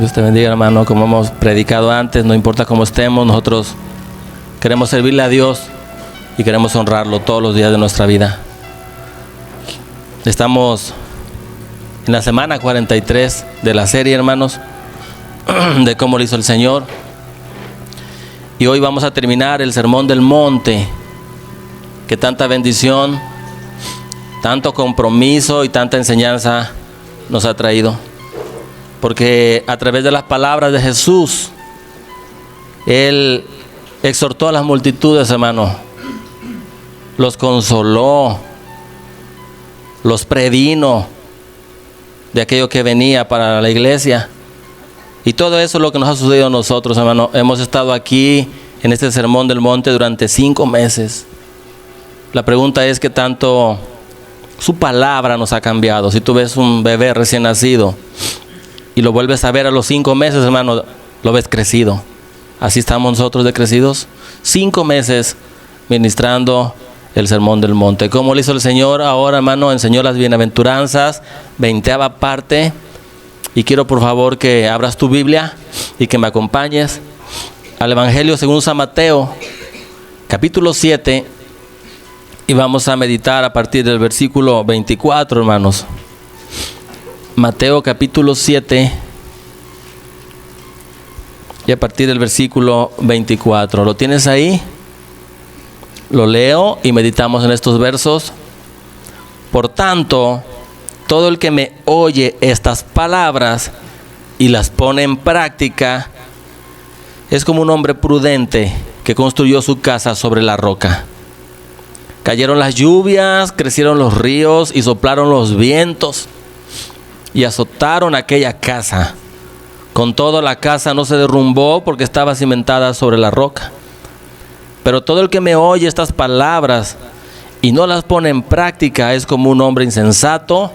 Dios te bendiga, hermano. Como hemos predicado antes, no importa cómo estemos, nosotros queremos servirle a Dios y queremos honrarlo todos los días de nuestra vida. Estamos en la semana 43 de la serie, hermanos, de cómo lo hizo el Señor. Y hoy vamos a terminar el Sermón del Monte, que tanta bendición, tanto compromiso y tanta enseñanza nos ha traído. Porque a través de las palabras de Jesús, Él exhortó a las multitudes, hermano, los consoló, los previno de aquello que venía para la iglesia. Y todo eso es lo que nos ha sucedido a nosotros, hermano. Hemos estado aquí en este Sermón del Monte durante 5 meses. La pregunta es: ¿qué tanto su palabra nos ha cambiado? Si tú ves un bebé recién nacido y lo vuelves a ver a los 5 meses, hermano, lo ves crecido. Así estamos nosotros de crecidos. 5 meses ministrando el Sermón del Monte. ¿Cómo lo hizo el Señor? Ahora, hermano, enseñó las bienaventuranzas, 20ª parte. Y quiero, por favor, que abras tu Biblia y que me acompañes al Evangelio según San Mateo, capítulo 7. Y vamos a meditar a partir del versículo 24, hermanos. Mateo capítulo 7 y a partir del versículo 24. ¿Lo tienes ahí? Lo leo y meditamos en estos versos. Por tanto, todo el que me oye estas palabras y las pone en práctica es como un hombre prudente que construyó su casa sobre la roca. Cayeron las lluvias, crecieron los ríos y soplaron los vientos y azotaron aquella casa. Con todo, la casa no se derrumbó porque estaba cimentada sobre la roca. Pero todo el que me oye estas palabras y no las pone en práctica es como un hombre insensato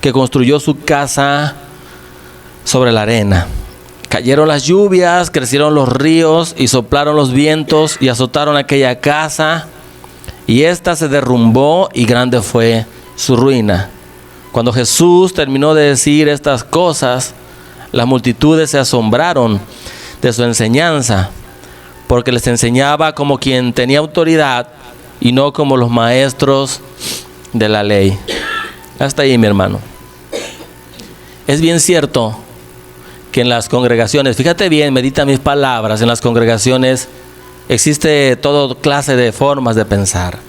que construyó su casa sobre la arena. Cayeron las lluvias, crecieron los ríos y soplaron los vientos y azotaron aquella casa, y ésta se derrumbó y grande fue su ruina. Cuando Jesús terminó de decir estas cosas, las multitudes se asombraron de su enseñanza, porque les enseñaba como quien tenía autoridad y no como los maestros de la ley. Hasta ahí, mi hermano. Es bien cierto que en las congregaciones, fíjate bien, medita mis palabras, en las congregaciones existe toda clase de formas de pensar.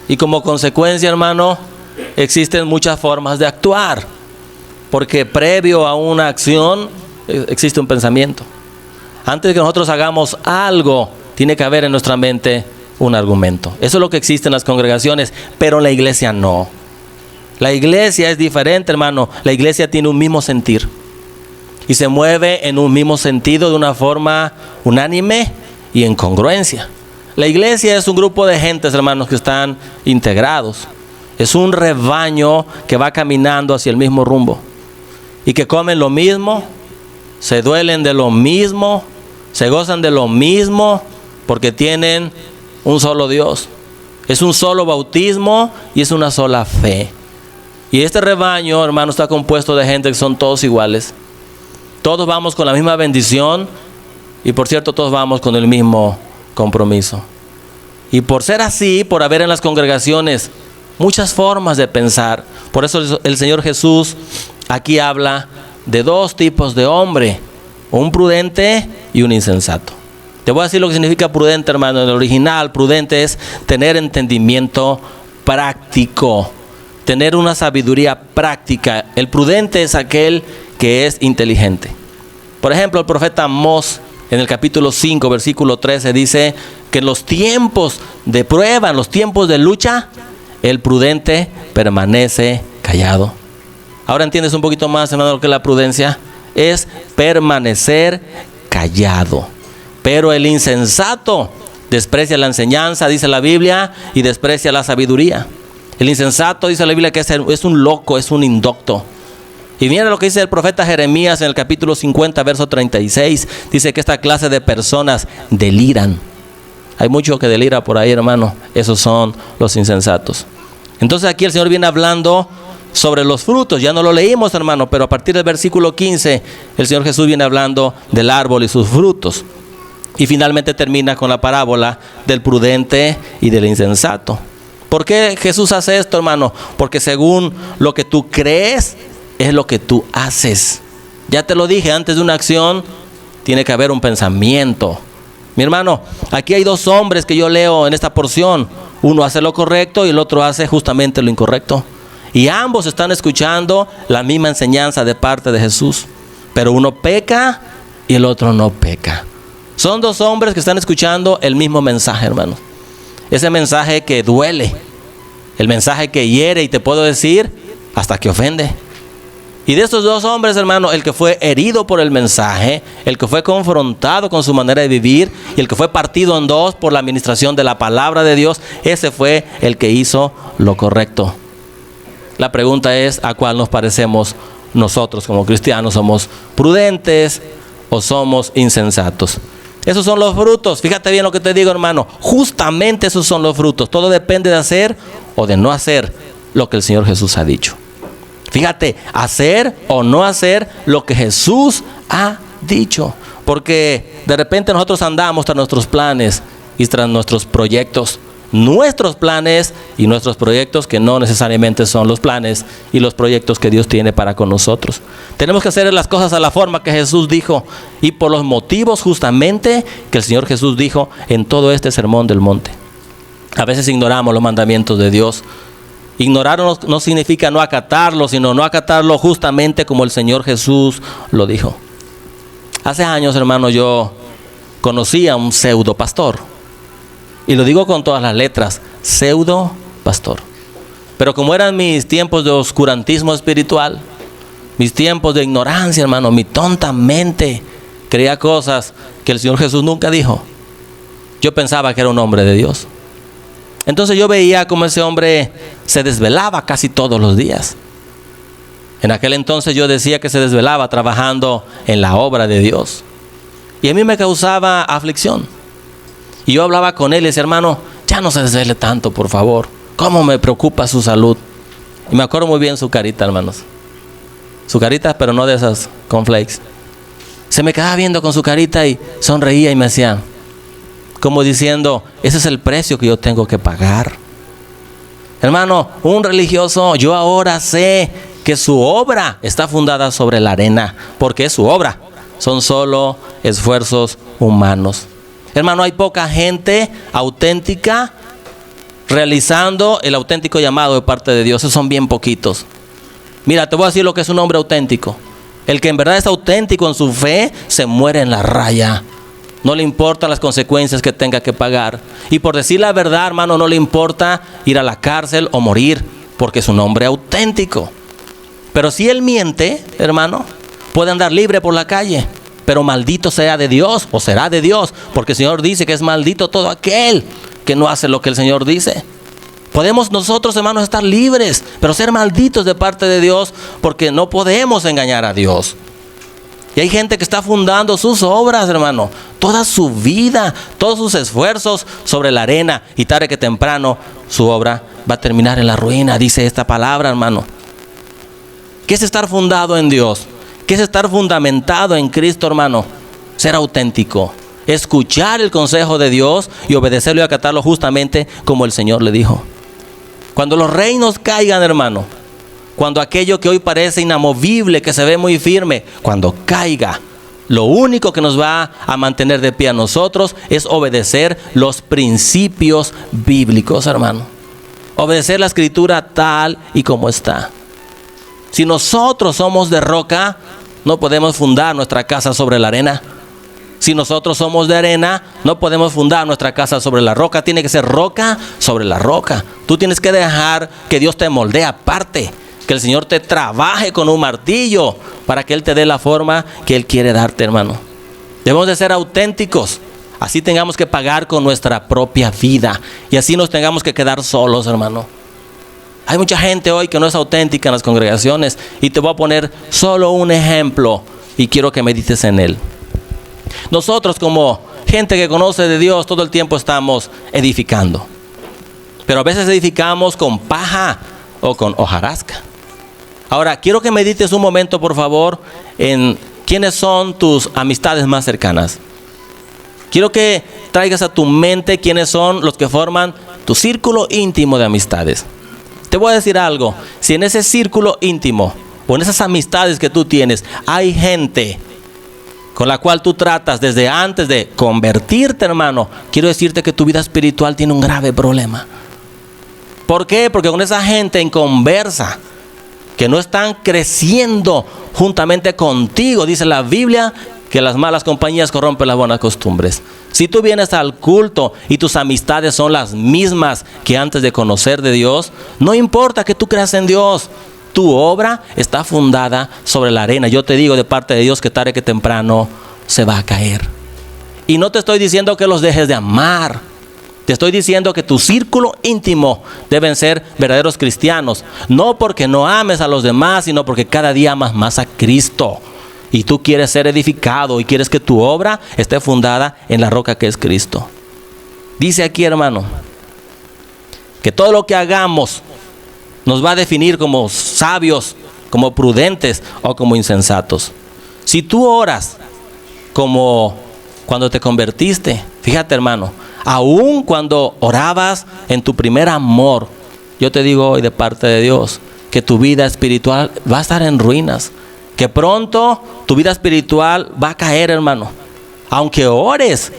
Y como consecuencia, hermano, existen muchas formas de actuar. Porque previo a una acción existe un pensamiento. Antes de que nosotros hagamos algo, tiene que haber en nuestra mente un argumento. Eso es lo que existe en las congregaciones, pero en la iglesia no. La iglesia es diferente, hermano. La iglesia tiene un mismo sentir y se mueve en un mismo sentido de una forma unánime y en congruencia. La iglesia es un grupo de gentes, hermanos, que están integrados. Es un rebaño que va caminando hacia el mismo rumbo y que comen lo mismo, se duelen de lo mismo, se gozan de lo mismo, porque tienen un solo Dios. Es un solo bautismo y es una sola fe. Y este rebaño, hermano, está compuesto de gente que son todos iguales. Todos vamos con la misma bendición y, por cierto, todos vamos con el mismo compromiso. Y por ser así, por haber en las congregaciones muchas formas de pensar, por eso el Señor Jesús aquí habla de 2 tipos de hombre: un prudente y un insensato. Te voy a decir lo que significa prudente, hermano. En el original, prudente es tener entendimiento práctico, tener una sabiduría práctica. El prudente es aquel que es inteligente. Por ejemplo, el profeta Amós, en el capítulo 5, versículo 13, dice que en los tiempos de prueba, en los tiempos de lucha, el prudente permanece callado. Ahora entiendes un poquito más, hermano, lo que es la prudencia. Es permanecer callado. Pero el insensato desprecia la enseñanza, dice la Biblia, y desprecia la sabiduría. El insensato, dice la Biblia, que es un loco, es un indocto. Y mira lo que dice el profeta Jeremías en el capítulo 50, verso 36. Dice que esta clase de personas deliran. Hay mucho que delira por ahí, hermano. Esos son los insensatos. Entonces aquí el Señor viene hablando sobre los frutos. Ya no lo leímos, hermano, pero a partir del versículo 15, el Señor Jesús viene hablando del árbol y sus frutos. Y finalmente termina con la parábola del prudente y del insensato. ¿Por qué Jesús hace esto, hermano? Porque según lo que tú crees, es lo que tú haces. Ya te lo dije, antes de una acción, tiene que haber un pensamiento. Mi hermano, aquí hay dos hombres que yo leo en esta porción. Uno hace lo correcto y el otro hace justamente lo incorrecto. Y ambos están escuchando la misma enseñanza de parte de Jesús. Pero uno peca y el otro no peca. Son dos hombres que están escuchando el mismo mensaje, hermano. Ese mensaje que duele. El mensaje que hiere y te puedo decir hasta que ofende. Y de estos dos hombres, hermano, el que fue herido por el mensaje, el que fue confrontado con su manera de vivir y el que fue partido en dos por la administración de la palabra de Dios, ese fue el que hizo lo correcto. La pregunta es, ¿a cuál nos parecemos nosotros como cristianos? ¿Somos prudentes o somos insensatos? Esos son los frutos. Fíjate bien lo que te digo, hermano. Justamente esos son los frutos. Todo depende de hacer o de no hacer lo que el Señor Jesús ha dicho. Fíjate, hacer o no hacer lo que Jesús ha dicho. Porque de repente nosotros andamos tras nuestros planes y tras nuestros proyectos. Nuestros planes y nuestros proyectos que no necesariamente son los planes y los proyectos que Dios tiene para con nosotros. Tenemos que hacer las cosas a la forma que Jesús dijo y por los motivos justamente que el Señor Jesús dijo en todo este sermón del monte. A veces ignoramos los mandamientos de Dios. Ignorarlo no significa no acatarlo, sino no acatarlo justamente como el Señor Jesús lo dijo. Hace años, hermano, yo conocí a un pseudo pastor. Y lo digo con todas las letras, pseudo pastor. Pero como eran mis tiempos de oscurantismo espiritual, mis tiempos de ignorancia, hermano, mi tonta mente creía cosas que el Señor Jesús nunca dijo. Yo pensaba que era un hombre de Dios. Entonces yo veía cómo ese hombre se desvelaba casi todos los días. En aquel entonces yo decía que se desvelaba trabajando en la obra de Dios. Y a mí me causaba aflicción. Y yo hablaba con él y decía, hermano, ya no se desvele tanto, por favor. ¿Cómo me preocupa su salud? Y me acuerdo muy bien su carita, hermanos. Su carita, pero no de esas cornflakes. Se me quedaba viendo con su carita y sonreía y me decía, como diciendo, ese es el precio que yo tengo que pagar. Hermano, un religioso, yo ahora sé que su obra está fundada sobre la arena, porque es su obra. Son solo esfuerzos humanos. Hermano, hay poca gente auténtica realizando el auténtico llamado de parte de Dios. Esos son bien poquitos. Mira, te voy a decir lo que es un hombre auténtico. El que en verdad es auténtico en su fe, se muere en la raya. No le importan las consecuencias que tenga que pagar. Y por decir la verdad, hermano, no le importa ir a la cárcel o morir, porque es un hombre auténtico. Pero si él miente, hermano, puede andar libre por la calle. Pero maldito sea de Dios o será de Dios, porque el Señor dice que es maldito todo aquel que no hace lo que el Señor dice. Podemos nosotros, hermanos, estar libres, pero ser malditos de parte de Dios, porque no podemos engañar a Dios. Y hay gente que está fundando sus obras, hermano, toda su vida, todos sus esfuerzos sobre la arena, y tarde que temprano su obra va a terminar en la ruina, dice esta palabra, hermano. ¿Qué es estar fundado en Dios? ¿Qué es estar fundamentado en Cristo, hermano? Ser auténtico, escuchar el consejo de Dios y obedecerlo y acatarlo justamente como el Señor le dijo. Cuando los reinos caigan, hermano, cuando aquello que hoy parece inamovible, que se ve muy firme, cuando caiga, lo único que nos va a mantener de pie a nosotros es obedecer los principios bíblicos, hermano. Obedecer la escritura tal y como está. Si nosotros somos de roca, no podemos fundar nuestra casa sobre la arena. Si nosotros somos de arena, no podemos fundar nuestra casa sobre la roca. Tiene que ser roca sobre la roca. Tú tienes que dejar que Dios te moldee aparte. Que el Señor te trabaje con un martillo para que Él te dé la forma que Él quiere darte, hermano. Debemos de ser auténticos. Así tengamos que pagar con nuestra propia vida. Y así nos tengamos que quedar solos, hermano. Hay mucha gente hoy que no es auténtica en las congregaciones. Y te voy a poner solo un ejemplo. Y quiero que medites en él. Nosotros como gente que conoce de Dios todo el tiempo estamos edificando. Pero a veces edificamos con paja o con hojarasca. Ahora, quiero que medites un momento, por favor, en quiénes son tus amistades más cercanas. Quiero que traigas a tu mente quiénes son los que forman tu círculo íntimo de amistades. Te voy a decir algo. Si en ese círculo íntimo o en esas amistades que tú tienes hay gente con la cual tú tratas desde antes de convertirte, hermano, quiero decirte que tu vida espiritual tiene un grave problema. ¿Por qué? Porque con esa gente en conversa, que no están creciendo juntamente contigo, dice la Biblia, que las malas compañías corrompen las buenas costumbres. Si tú vienes al culto y tus amistades son las mismas que antes de conocer de Dios, no importa que tú creas en Dios, tu obra está fundada sobre la arena. Yo te digo de parte de Dios que tarde que temprano se va a caer. Y no te estoy diciendo que los dejes de amar. Te estoy diciendo que tu círculo íntimo deben ser verdaderos cristianos. No porque no ames a los demás, sino porque cada día amas más a Cristo. Y tú quieres ser edificado y quieres que tu obra esté fundada en la roca que es Cristo. Dice aquí, hermano, que todo lo que hagamos nos va a definir como sabios, como prudentes o como insensatos. Si tú oras como cuando te convertiste, fíjate, hermano, aún cuando orabas en tu primer amor, yo te digo hoy de parte de Dios que tu vida espiritual va a estar en ruinas, que pronto tu vida espiritual va a caer, hermano, aunque ores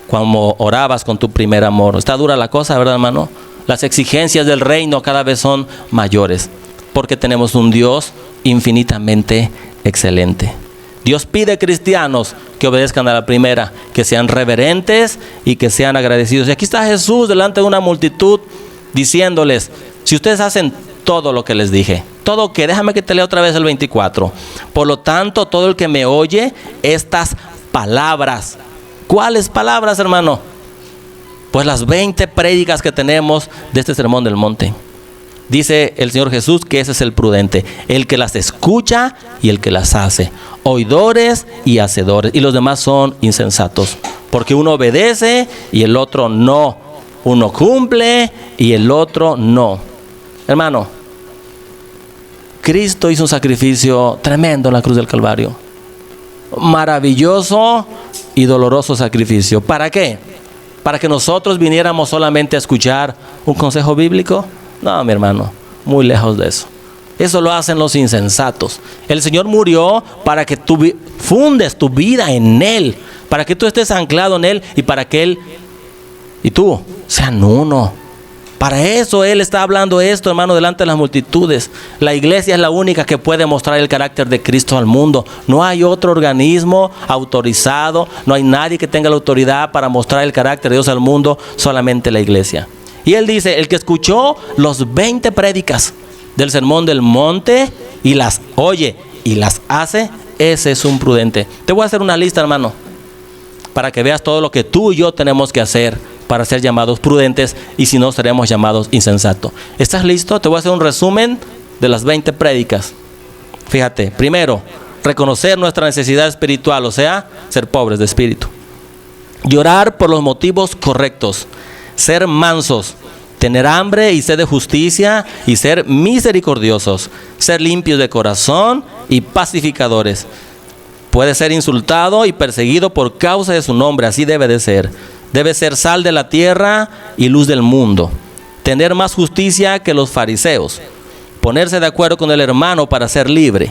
como orabas con tu primer amor. Está dura la cosa, ¿verdad, hermano? Las exigencias del reino cada vez son mayores, porque tenemos un Dios infinitamente excelente. Dios pide cristianos que obedezcan a la primera, que sean reverentes y que sean agradecidos. Y aquí está Jesús delante de una multitud diciéndoles, si ustedes hacen todo lo que les dije, todo que, déjame que te lea otra vez el 24. Por lo tanto, todo el que me oye estas palabras. ¿Cuáles palabras, hermano? Pues las 20 prédicas que tenemos de este sermón del monte. Dice el Señor Jesús que ese es el prudente, el que las escucha y el que las hace, oidores y hacedores, y los demás son insensatos, porque uno obedece y el otro no, uno cumple y el otro no. Hermano, Cristo hizo un sacrificio tremendo en la cruz del Calvario, maravilloso y doloroso sacrificio. ¿Para qué? ¿Para que nosotros viniéramos solamente a escuchar un consejo bíblico? No, mi hermano, muy lejos de eso. Eso lo hacen los insensatos. El Señor murió para que tú fundes tu vida en Él, para que tú estés anclado en Él y para que Él y tú sean uno. Para eso Él está hablando esto, hermano, delante de las multitudes. La iglesia es la única que puede mostrar el carácter de Cristo al mundo. No hay otro organismo autorizado, no hay nadie que tenga la autoridad para mostrar el carácter de Dios al mundo, solamente la iglesia. Y Él dice, el que escuchó los 20 prédicas del sermón del monte y las oye y las hace, ese es un prudente. Te voy a hacer una lista, hermano, para que veas todo lo que tú y yo tenemos que hacer para ser llamados prudentes, y si no, seremos llamados insensatos. ¿Estás listo? Te voy a hacer un resumen de las 20 prédicas. Fíjate, primero, reconocer nuestra necesidad espiritual, o sea, ser pobres de espíritu. Llorar por los motivos correctos. Ser mansos. Tener hambre y sed de justicia y ser misericordiosos. Ser limpios de corazón y pacificadores. Puede ser insultado y perseguido por causa de su nombre, así debe de ser. Debe ser sal de la tierra y luz del mundo. Tener más justicia que los fariseos. Ponerse de acuerdo con el hermano para ser libre.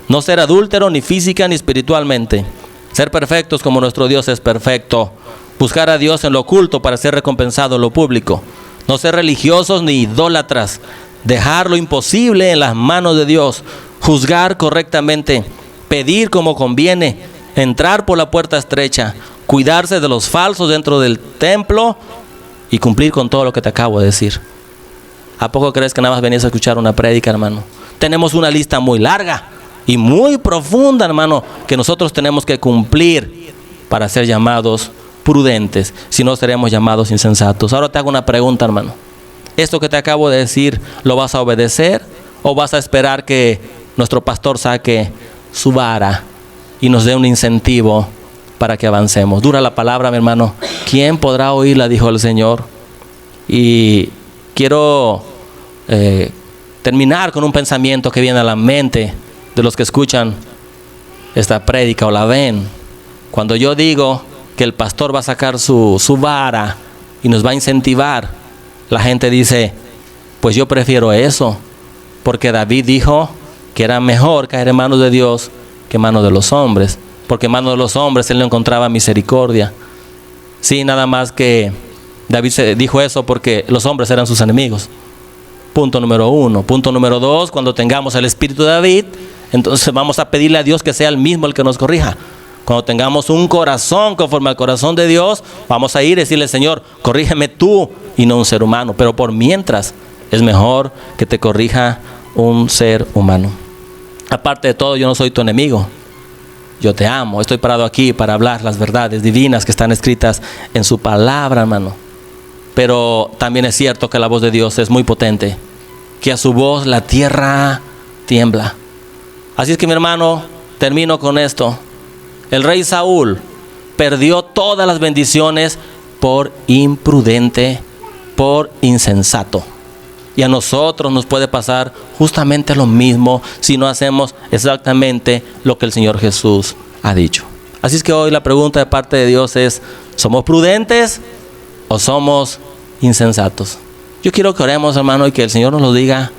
No ser adúltero ni física ni espiritualmente. Ser perfectos como nuestro Dios es perfecto. Buscar a Dios en lo oculto para ser recompensado en lo público. No ser religiosos ni idólatras. Dejar lo imposible en las manos de Dios. Juzgar correctamente. Pedir como conviene. Entrar por la puerta estrecha. Cuidarse de los falsos dentro del templo y cumplir con todo lo que te acabo de decir. ¿A poco crees que nada más venías a escuchar una prédica, hermano? Tenemos una lista muy larga y muy profunda, hermano, que nosotros tenemos que cumplir para ser llamados prudentes. Si no, seremos llamados insensatos. Ahora te hago una pregunta, hermano. ¿Esto que te acabo de decir lo vas a obedecer o vas a esperar que nuestro pastor saque su vara y nos dé un incentivo para que avancemos? Dura la palabra, mi hermano. ¿Quién podrá oírla?, dijo el Señor. Y quiero terminar con un pensamiento que viene a la mente de los que escuchan esta prédica o la ven. Cuando yo digo que el pastor va a sacar su vara y nos va a incentivar, la gente dice, pues yo prefiero eso, porque David dijo que era mejor caer en manos de Dios que en manos de los hombres, porque en manos de los hombres él no encontraba misericordia. Sí, nada más que David se dijo eso porque los hombres eran sus enemigos. Punto número 1. Punto número 2, cuando tengamos el espíritu de David, entonces vamos a pedirle a Dios que sea el mismo el que nos corrija. Cuando tengamos un corazón conforme al corazón de Dios, vamos a ir y decirle, Señor, corrígeme tú y no un ser humano. Pero por mientras, es mejor que te corrija un ser humano. Aparte de todo, yo no soy tu enemigo. Yo te amo. Estoy parado aquí para hablar las verdades divinas que están escritas en su palabra, hermano. Pero también es cierto que la voz de Dios es muy potente, que a su voz la tierra tiembla. Así es que, mi hermano, termino con esto. El rey Saúl perdió todas las bendiciones por imprudente, por insensato. Y a nosotros nos puede pasar justamente lo mismo si no hacemos exactamente lo que el Señor Jesús ha dicho. Así es que hoy la pregunta de parte de Dios es, ¿somos prudentes o somos insensatos? Yo quiero que oremos, hermano, y que el Señor nos lo diga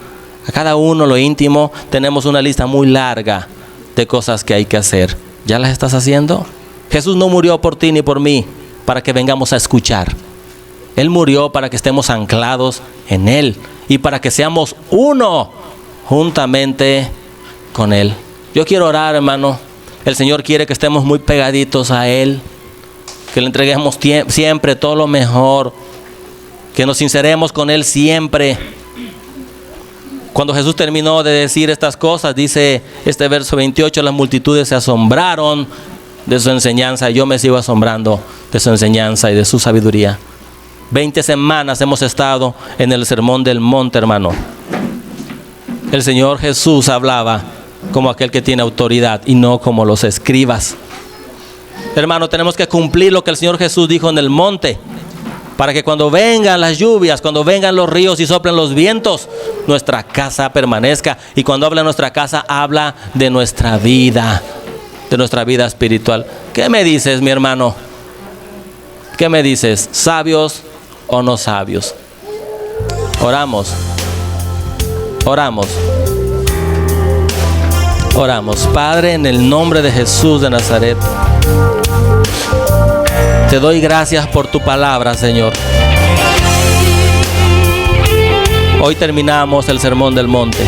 a cada uno, lo íntimo. Tenemos una lista muy larga de cosas que hay que hacer. ¿Ya las estás haciendo? Jesús no murió por ti ni por mí para que vengamos a escuchar. Él murió para que estemos anclados en Él y para que seamos uno juntamente con Él. Yo quiero orar, hermano. El Señor quiere que estemos muy pegaditos a Él, que le entreguemos siempre todo lo mejor, que nos sinceremos con Él siempre. Cuando Jesús terminó de decir estas cosas, dice este verso 28, las multitudes se asombraron de su enseñanza. Yo me sigo asombrando de su enseñanza y de su sabiduría. 20 semanas hemos estado en el Sermón del Monte, hermano. El Señor Jesús hablaba como aquel que tiene autoridad y no como los escribas. Hermano, tenemos que cumplir lo que el Señor Jesús dijo en el monte, para que cuando vengan las lluvias, cuando vengan los ríos y soplen los vientos, nuestra casa permanezca. Y cuando habla de nuestra casa, habla de nuestra vida espiritual. ¿Qué me dices, mi hermano? ¿Qué me dices? ¿Sabios o no sabios? Oramos. Padre, en el nombre de Jesús de Nazaret, te doy gracias por tu palabra, Señor. Hoy terminamos el Sermón del Monte,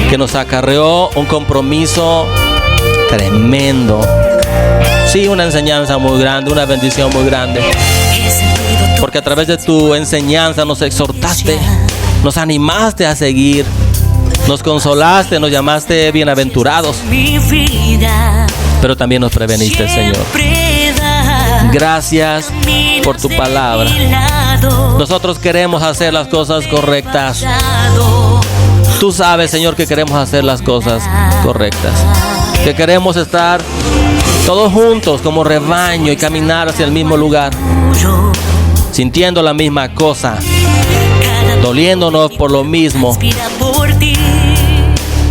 que nos acarreó un compromiso tremendo. Sí, una enseñanza muy grande, una bendición muy grande. Porque a través de tu enseñanza nos exhortaste, nos animaste a seguir, nos consolaste, nos llamaste bienaventurados. Pero también nos preveniste, Señor. Gracias por tu palabra. Nosotros queremos hacer las cosas correctas. Tú sabes, Señor, que queremos hacer las cosas correctas, que queremos estar todos juntos como rebaño y caminar hacia el mismo lugar, sintiendo la misma cosa, doliéndonos por lo mismo.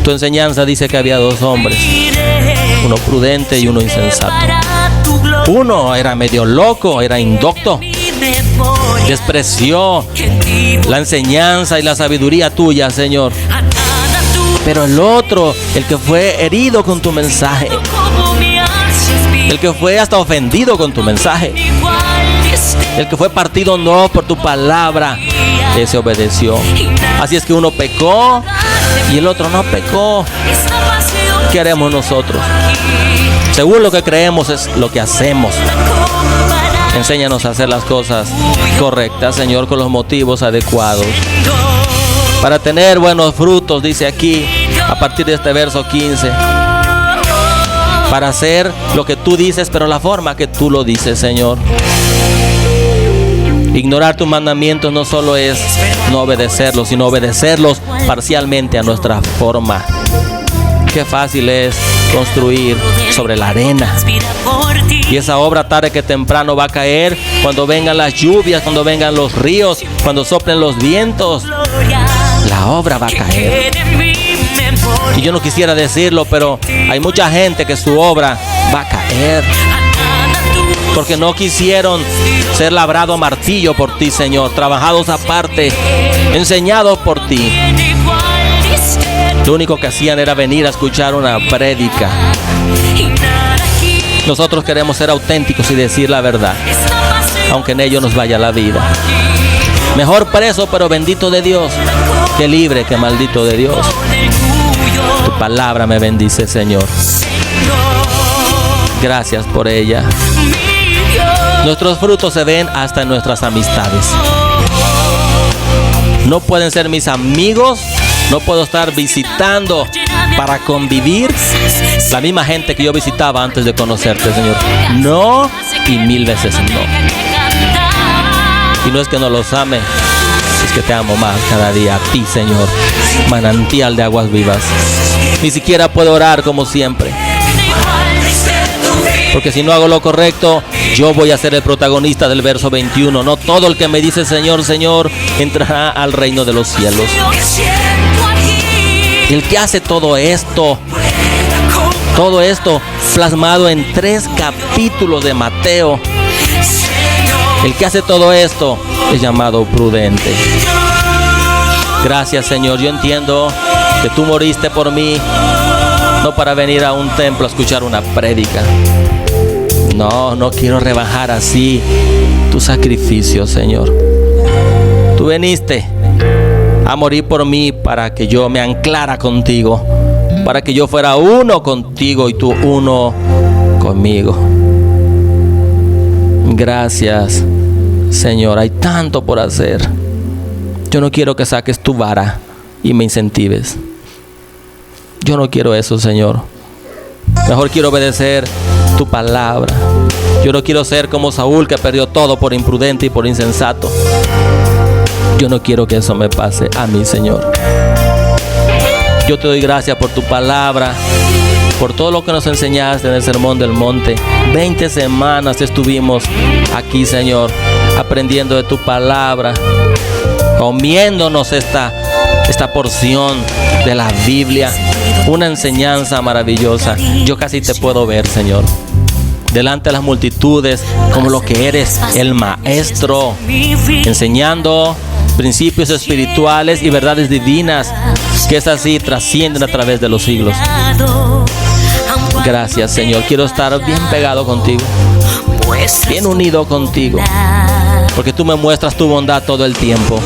Tu enseñanza dice que había dos hombres, uno prudente y uno insensato. Uno era medio loco, era indocto, despreció la enseñanza y la sabiduría tuya, Señor. Pero el otro, el que fue herido con tu mensaje, el que fue hasta ofendido con tu mensaje, el que fue partido no por tu palabra, ese obedeció. Así es que uno pecó y el otro no pecó. ¿Qué haremos nosotros? Según lo que creemos es lo que hacemos. Enséñanos a hacer las cosas correctas, Señor, con los motivos adecuados, para tener buenos frutos, dice aquí, a partir de este verso 15. Para hacer lo que tú dices, pero la forma que tú lo dices, Señor. Ignorar tus mandamientos no solo es no obedecerlos, sino obedecerlos parcialmente a nuestra forma. Qué fácil es construir sobre la arena. Y esa obra tarde que temprano va a caer cuando vengan las lluvias, cuando vengan los ríos, cuando soplen los vientos. la obra va a caer. Y yo no quisiera decirlo, pero hay mucha gente que su obra va a caer, porque no quisieron ser labrado a martillo por ti, Señor, trabajados aparte, enseñados por ti. Lo único que hacían era venir a escuchar una prédica. Nosotros queremos ser auténticos y decir la verdad, aunque en ello nos vaya la vida. Mejor preso, pero bendito de Dios, que libre, que maldito de Dios. Tu palabra me bendice, Señor. Gracias por ella. Nuestros frutos se ven hasta en nuestras amistades. No pueden ser mis amigos, no puedo estar visitando para convivir la misma gente que yo visitaba antes de conocerte, Señor. No, y 1000 veces no. Y no es que no los ame, es que te amo más cada día a ti, Señor, manantial de aguas vivas. Ni siquiera puedo orar como siempre, porque si no hago lo correcto, yo voy a ser el protagonista del verso 21. No todo el que me dice Señor, Señor, entrará al reino de los cielos. El que hace todo esto plasmado en 3 capítulos de Mateo, el que hace todo esto es llamado prudente. Gracias, Señor. Yo entiendo que tú moriste por mí, no para venir a un templo a escuchar una prédica. No quiero rebajar así tu sacrificio, Señor. Tú viniste a morir por mí para que yo me anclara contigo, para que yo fuera uno contigo y tú uno conmigo. Gracias, Señor. Hay tanto por hacer. Yo no quiero que saques tu vara y me incentives. Yo no quiero eso, Señor. Mejor quiero obedecer tu palabra. Yo no quiero ser como Saúl, que perdió todo por imprudente y por insensato. Yo no quiero que eso me pase a mí, Señor. Yo te doy gracias por tu palabra, por todo lo que nos enseñaste en el Sermón del Monte. 20 semanas estuvimos aquí, Señor, aprendiendo de tu palabra, comiéndonos esta porción de la Biblia. Una enseñanza maravillosa. Yo casi te puedo ver, Señor, delante de las multitudes, como lo que eres, el maestro, enseñando principios espirituales y verdades divinas que es así trascienden a través de los siglos. Gracias, Señor. Quiero estar bien pegado contigo, bien unido contigo, porque tú me muestras tu bondad todo el tiempo.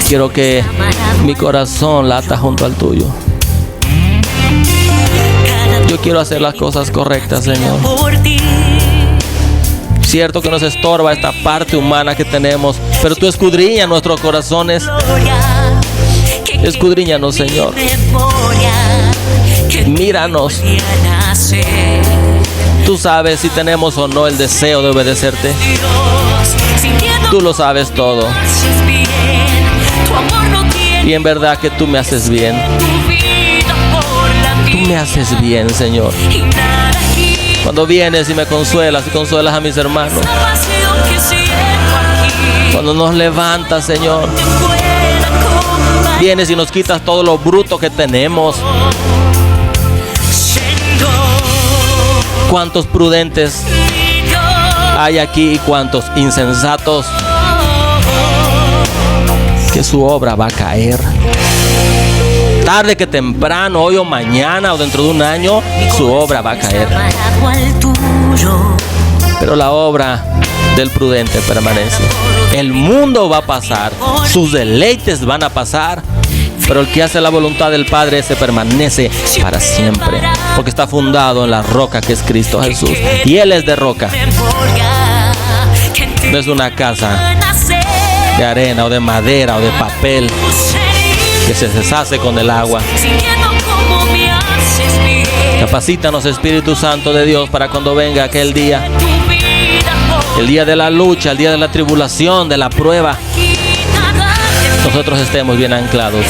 Quiero que mi corazón lata junto al tuyo. Yo quiero hacer las cosas correctas, Señor. Cierto que nos estorba esta parte humana que tenemos, pero tú escudriñas nuestros corazones. Escudriñanos, Señor. Míranos. Tú sabes si tenemos o no el deseo de obedecerte. Tú lo sabes todo. Y en verdad que tú me haces bien. Tú me haces bien, Señor. Cuando vienes y me consuelas y consuelas a mis hermanos. Cuando nos levantas, Señor. Vienes y nos quitas todo lo bruto que tenemos. Cuántos prudentes hay aquí y cuántos insensatos, que su obra va a caer. Tarde que temprano, hoy o mañana o dentro de un año, su obra va a caer. Pero la obra del prudente permanece. El mundo va a pasar, sus deleites van a pasar, pero el que hace la voluntad del Padre, ese permanece para siempre, porque está fundado en la roca que es Cristo Jesús, y Él es de roca. No es una casa de arena o de madera o de papel que se deshace con el agua. Capacítanos, Espíritu Santo de Dios, para cuando venga aquel día, el día de la lucha, el día de la tribulación, de la prueba, nosotros estemos bien anclados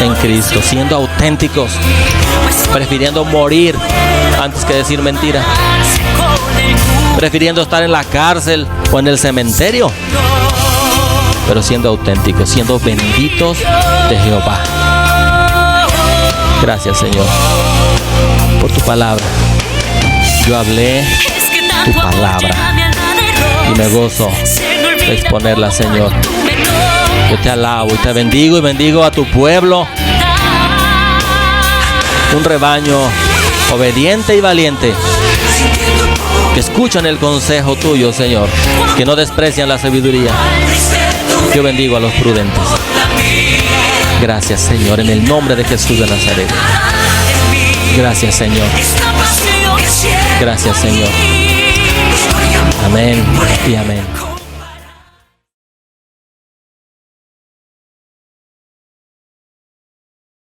en Cristo, siendo auténticos, prefiriendo morir antes que decir mentira, prefiriendo estar en la cárcel o en el cementerio pero siendo auténticos, siendo benditos de Jehová. Gracias, Señor, por tu palabra. Yo hablé tu palabra y me gozo de exponerla, Señor. Yo te alabo y te bendigo y bendigo a tu pueblo, un rebaño obediente y valiente, que escuchan el consejo tuyo, Señor, que no desprecian la sabiduría. Yo bendigo a los prudentes. Gracias, Señor, en el nombre de Jesús de Nazaret. Gracias, Señor. Gracias, Señor. Amén y amén.